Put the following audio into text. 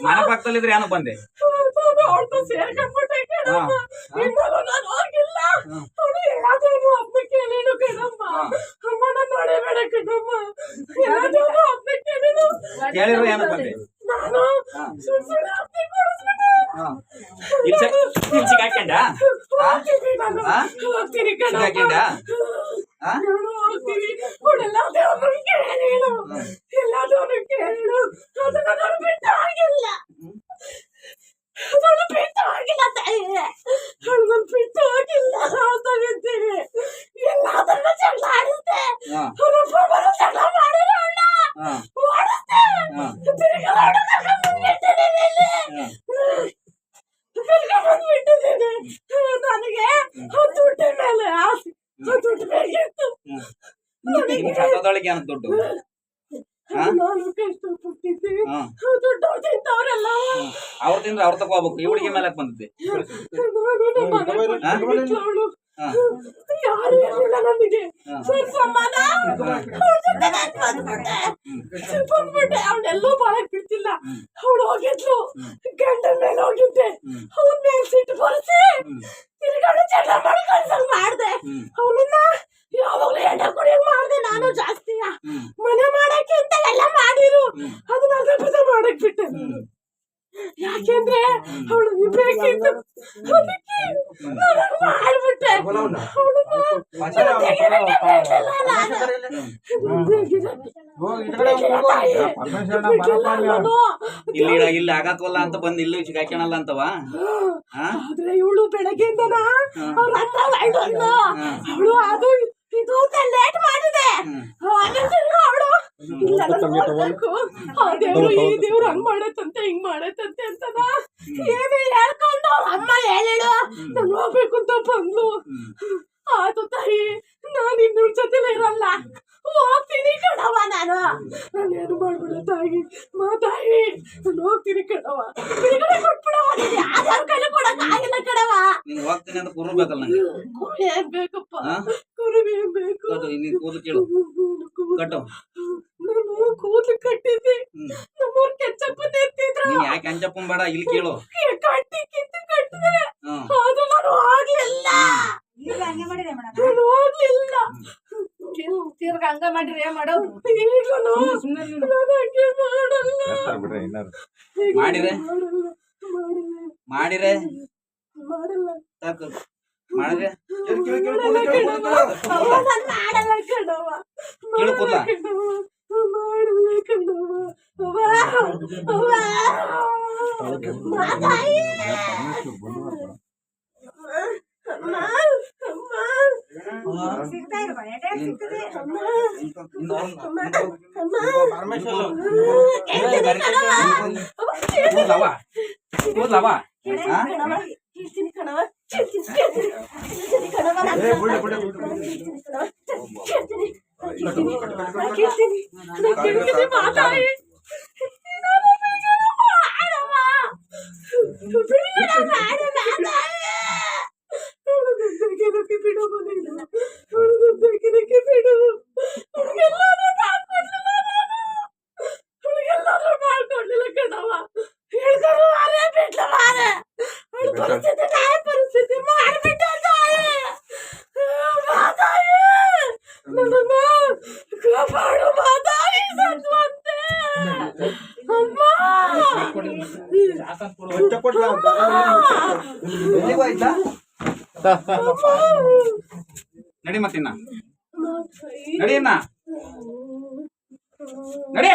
ಮನೆ ಪಕ್ಕದಲ್ಲಿದ್ರೆ ಏನೋ ಬಂದೆ ಸೇರ್ಕೊಂಡ್ಬಿಟ್ಟೆ ಕಣಮ್ಮ. ಇನ್ನಾರು ನಾನು ಹೋಗಿಲ್ಲ. ಅವಳು ಎಲ್ಲಾದ್ರೂ ಹಬ್ಬ ಕೇಳಿಡು ಕಣಮ್ಮ. ಅಮ್ಮ ನಾನು ನೋಡಬೇಡ ಕಣಮ್ಮ. ಎಲ್ಲಾದ್ರೂ ಹಬ್ಬ ಕೇಳಿಡು. ಕೇಳಿದ್ರು ಏನೋ ಬಂದೆ ನಾನು ಸುಳ್ಳು ಸುಳ್ಳು ಹಬ್ಬ ಕೊಡಿಸ್ಬಿಟ್ಟೆ. ಇಲ್ಲಿ ಸಿಗಾಕೊಂಡ ಹೋಗ್ತೀನಿ ಕಣಮ್ಮ. ಹೋಗ್ತೀನಿ. ಎಲ್ಲಾದ್ರೂ ಕೇಳಿಡು. ಎಲ್ಲಾದ್ರೂ ಕೇಳಿಡು. ಅದನ್ನ ನಾನು ಬಿಟ್ಟು ಆಗಿಲ್ಲ. ಅವಳು ಬಿಟ್ಟು ಹೋಗಿಲ್ಲ ತಾಯಿ. ಅವಳು ನಾನು ಬಿಟ್ಟು ಹೋಗಿಲ್ಲ ಅಂತ ಹೇಳ್ತೀನಿ. ಎಲ್ಲಾದ್ರೂ ಜಗಳ ಆಡಿಸ್ದೆ. ಅವರಪ್ಪ ಬರೋ ಜಗಳ ಮಾಡಿರೋ ಅವಳ ಓಡಿಸ್ದೆ. ತಿರ್ಗಾ ಅವಳು ಕರ್ಕೊಂಡ್ಬಂದ್ಬಿಟ್ಟಿದ್ದೀನಿ ಇಲ್ಲಿ. ಕರ್ಕೊಂಡ್ಬಂದ್ಬಿಟ್ಟಿದ್ದೀನಿ. ನನಗೆ ದುಡ್ಡಿನ ಮೇಲೆ ಆಸೆ. ದುಡ್ಡು ಬೇಕಿತ್ತು. ದುಡ್ಡು ನಾನು ಕಷ್ಟಪಟ್ಟಿದ್ದೆ. ದುಡ್ಡು ತಿಂತವ್ರೆಲ್ಲ ಅವ್ರ ತಿಂದ್ರೆ ಅವ್ರ ತಗೋಬೇಕು. ಇವಳಿಗೆ ಮೇಲೆ ಬಂದಿದ್ದೆ ಯಾರು ಇರಲಿಲ್ಲ ನನಗೆ. ಬಂದ್ಬಿಟ್ಟೆ. ಅವಳೆಲ್ಲೂ ಬಾಳಕ್ ಬಿಡ್ತಿಲ್ಲ. ಅವಳು ಹೋಗಿದ್ಲು ಗಂಡನ ಮೇಲೆ ಹೋಗಿದ್ದೆ. ಅವನ ಮೇಲೆ ಸಿಟ್ಟು ಬರೆಸಿ ತಿರ್ಗಾಡು ಜಗಳ ಮಾಡಿ ಕಳ್ಸಂಗ್ ಮಾಡ್ದೆ. ಅವಳನ್ನ ಯಾವಾಗ್ಲೂ ಎಣ್ಣೆ ಕುಡಿಯಂಗ್ ಮಾಡ್ದೆ. ನಾನು ಜಾಸ್ತಿ ಮನೆ ಮಾಡಕ್ಕೆ ಅಂತ ಎಲ್ಲ ಮಾಡಿರು. ಅದನ್ನ ಅರ್ಧ ಮಾಡಕ್ ಬಿಟ್ಟೆ. ಯಾಕೆಂದ್ರೆ ಅವಳು ಬೇಕಿತ್ತು. ಅದಕ್ಕೆ ಮಾಡ್ಬಿಟ್ಟೆ. ಇಲ್ಲಿ ಆಗತ್ವಲ್ಲ ಅಂತ ಬಂದ್ ಇಲ್ಲಿ ಸಿಗಾಕಣಲ್ಲ ಅಂತವಾ. ಆದ್ರೆ ಇವಳು ಬೆಳಗ್ಗೆಯಿಂದನ ಅವ್ರ ಅಮ್ಮ ಅವಳು ಅದು ಇದು ಲೇಟ್ ಮಾಡಿದೆ. ಅವಳು ಆ ದೇವ್ರು ಈ ದೇವ್ರು ಹಂಗ್ ಮಾಡತ್ತಂತೆ ಹಿಂಗ್ ಮಾಡತ್ತಂತೆ ಅಂತದ ಏನು ಹೇಳ್ಕೊಂಡು ಅವ್ರ ಅಮ್ಮ ಹೇಳಿಳು. ನಾನು ಹೋಗ್ಬೇಕು ಅಂತ ಬಂದ್ಲು. ಆತು ತಾಯಿ, ನಾನು ಇನ್ನೂರ ಜೊತೆಲಿ ಇರಲ್ಲ, ಹೋಗ್ತೀನಿ ಕಣವ. ನಾನೇನು ಮಾಡ್ಬಿಡ ತಾಯಿ. ತಾಯಿ ನಾನು ಹೋಗ್ತೀನಿ ಕಣವ. ಬಿಡುಗಡೆ ಕೊಟ್ಬಿಡವ. ನೀನು ಯಾರ್ಯಾರ ಕೈಲಿ ಕೊಡಕ್ ಆಗಿಲ್ಲ ಕಣವ. ನೀನು ಹೋಗ್ತೀನಿ ಅಂತ ಕುರು ಬೇಕಲ್ಲ. ಕುರು ಏನ್ ಬೇಕಪ್ಪ? ಕುರುವಿ ಏನ್ ಬೇಕು? ಕೂದಲು ಕೇಳು ಕಟ್ಟು. ನಾನು ಕೂದಲು ಕಟ್ಟಿದ್ದೆ. ನಮ್ಮೂರ್ ಕೆಂಚಪ್ಪ ಎತ್ತಿದ್ರು. ನೀನ್ ಯಾಕೆ ಕೆಂಚಪ್ಪ ಬೇಡ, ಇಲ್ಲಿ ಕೇಳು. ಕಟ್ಟಿ ಕಿತ್ತು ಕಟ್ಟಿದ್ರೆ ಅದು ನಾನು ಆಗ್ಲಿಲ್ಲ. ನಾನು ಹೋಗ್ಲಿಲ್ಲ. ತಿರ್ಗ ಹಂಗ ಮಾಡಿದ್ರೆ ಏನ್ ಮಾಡೋದು? ಮಾಡಿದ್ರೆ ಮಾಡಿದ್ರೆ ಮಾಡಲ್ಲ. ಮಾಡಿದ್ರೆ ಮಾಡಲ್ಲ ಕಣವ. ಕೇಳು ಕೂದಲ ಮಾಡಲ್ಲ ಕಣವ. ನಡಿ ಮತ್ತಿನ್ನ ನಡಿಯನ್ನ ನಡಿ.